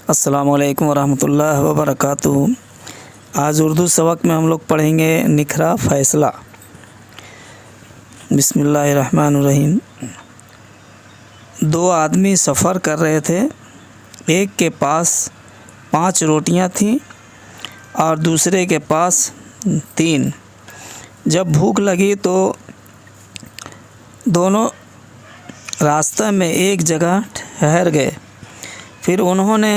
अस्सलाम वालेकुम वरहमतुल्लाह वबरकातुहू। आज उर्दू सबक में हम लोग पढ़ेंगे निखरा फ़ैसला। बिस्मिल्लाहिर्रहमानिर्रहीम। दो आदमी सफ़र कर रहे थे। एक के पास 5 रोटियां थीं और दूसरे के पास 3। जब भूख लगी तो दोनों रास्ते में एक जगह ठहर गए। फिर उन्होंने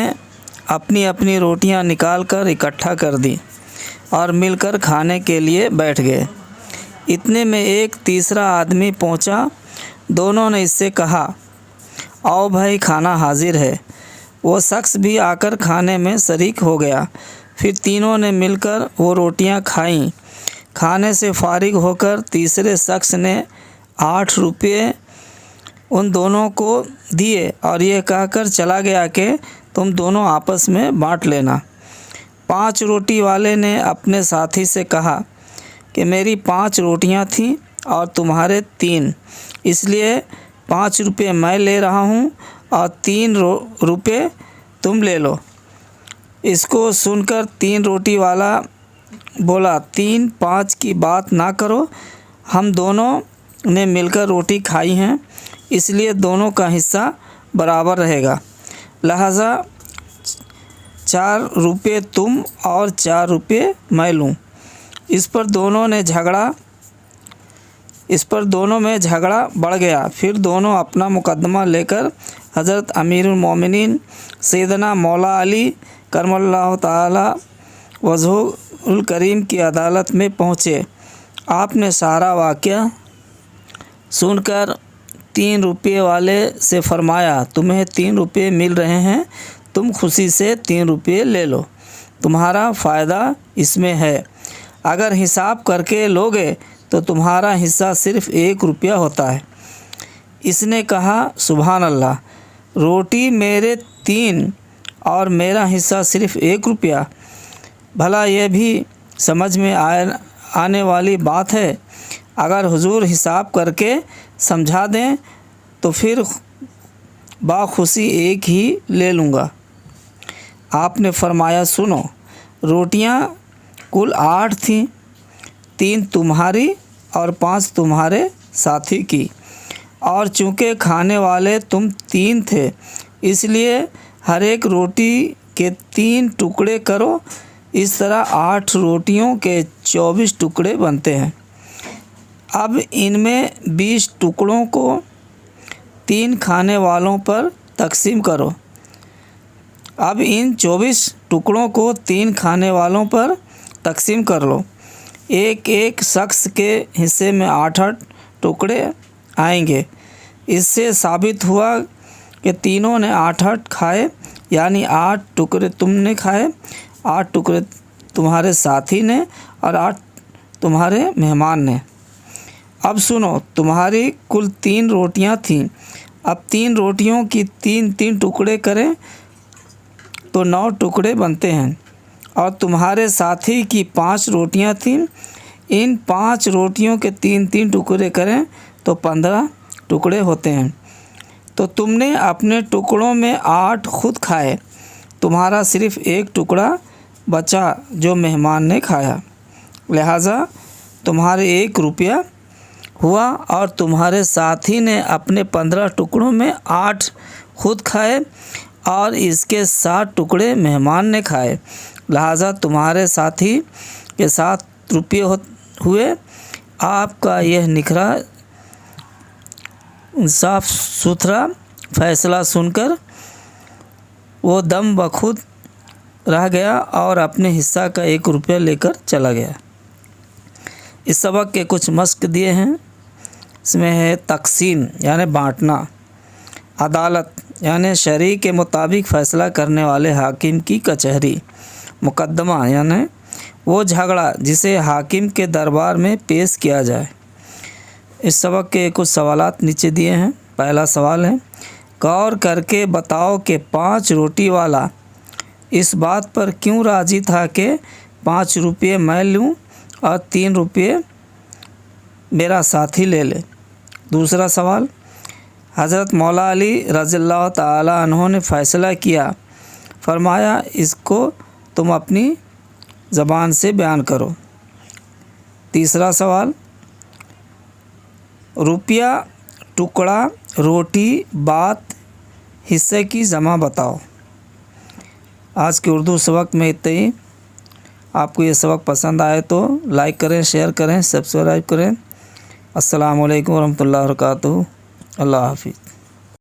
अपनी अपनी रोटियां निकालकर इकट्ठा कर दी और मिलकर खाने के लिए बैठ गए। इतने में एक तीसरा आदमी पहुंचा। दोनों ने इससे कहा, आओ भाई, खाना हाजिर है। वो शख्स भी आकर खाने में शरीक हो गया। फिर तीनों ने मिलकर वो रोटियां खाईं। खाने से फारिग होकर तीसरे शख्स ने 8 रुपये उन दोनों को दिए और ये कहकर चला गया कि तुम दोनों आपस में बांट लेना। 5 रोटी वाले ने अपने साथी से कहा कि मेरी 5 रोटियां थीं और तुम्हारे 3, इसलिए 5 रुपये मैं ले रहा हूं और 3 रुपये तुम ले लो। इसको सुनकर 3 रोटी वाला बोला, 3-5 की बात ना करो, हम दोनों ने मिलकर रोटी खाई हैं, इसलिए दोनों का हिस्सा बराबर रहेगा। लिहाजा 4 रुपये तुम और 4 रुपये मैं लूँ। इस पर दोनों में झगड़ा बढ़ गया। फिर दोनों अपना मुकदमा लेकर हज़रत अमीरुल मोमिनीन सैयदना मौला अली करमल्लाहु ताला वजहुल करीम की अदालत में पहुँचे। आपने सारा वाक़या सुनकर 3 रुपये वाले से फरमाया, तुम्हें 3 रुपये मिल रहे हैं, तुम खुशी से 3 रुपये ले लो, तुम्हारा फ़ायदा इसमें है। अगर हिसाब करके लोगे तो तुम्हारा हिस्सा सिर्फ़ 1 रुपया होता है। इसने कहा, सुभान अल्लाह, रोटी मेरे 3 और मेरा हिस्सा सिर्फ़ 1 रुपया। भला यह भी समझ में आने वाली बात है। अगर हुजूर हिसाब करके समझा दें तो फिर बाखुशी एक ही ले लूँगा। आपने फरमाया, सुनो, रोटियां कुल 8 थीं, 3 तुम्हारी और 5 तुम्हारे साथी की, और चूँकि खाने वाले तुम 3 थे, इसलिए हर एक रोटी के 3 टुकड़े करो। इस तरह 8 रोटियों के 24 टुकड़े बनते हैं। अब इनमें 20 टुकड़ों को 3 खाने वालों पर तकसीम करो। अब इन 24 टुकड़ों को 3 खाने वालों पर तकसीम कर लो। एक एक शख्स के हिस्से में 8-8 टुकड़े आएंगे। इससे साबित हुआ कि तीनों ने 8-8 खाए, यानी 8 टुकड़े तुमने खाए, 8 टुकड़े तुम्हारे साथी ने और 8 तुम्हारे मेहमान ने। अब सुनो, तुम्हारी कुल 3 रोटियां थीं। अब 3 रोटियों की 3-3 टुकड़े करें तो 9 टुकड़े बनते हैं, और तुम्हारे साथी की 5 रोटियां थीं। इन 5 रोटियों के 3-3 टुकड़े करें तो 15 टुकड़े होते हैं। तो तुमने अपने टुकड़ों में 8 खुद खाए, तुम्हारा सिर्फ़ 1 टुकड़ा बचा जो मेहमान ने खाया। लिहाजा तुम्हारे 1 रुपया हुआ, और तुम्हारे साथी ने अपने 15 टुकड़ों में 8 खुद खाए और इसके 7 टुकड़े मेहमान ने खाए। लिहाजा तुम्हारे साथी के 7 रुपये हुए। आपका यह निखरा साफ सुथरा फ़ैसला सुनकर वो दम बखुद रह गया और अपने हिस्सा का 1 रुपया लेकर चला गया। इस सबक के कुछ मश्क दिए हैं। इसमें है तक़सीम यानी बांटना, अदालत यानी शरीय के मुताबिक फ़ैसला करने वाले हाकिम की कचहरी, मुकदमा यानी वो झगड़ा जिसे हाकिम के दरबार में पेश किया जाए। इस सबक के कुछ सवालात नीचे दिए हैं। पहला सवाल है, गौर करके बताओ कि 5 रोटी वाला इस बात पर क्यों राज़ी था कि 5 रुपये मैं लूँ और 3 रुपये मेरा साथी ले ले। दूसरा सवाल, हज़रत मौला अली रज़ियल्लाहु ताला अन्हु ने फ़ैसला किया فرمایا اس کو تم اپنی زبان سے بیان کرو۔ تیسرا سوال، روپیہ، ٹکڑا، روٹی، بات، حصے کی جمع بتاؤ۔ آج کے اردو سبق میں اتنا ہی۔ آپ کو یہ سبق پسند آئے تو لائک کریں، شیئر کریں، سبسکرائب کریں۔ السلام علیکم ورحمۃ اللہ وبرکاتہ۔ اللہ حافظ۔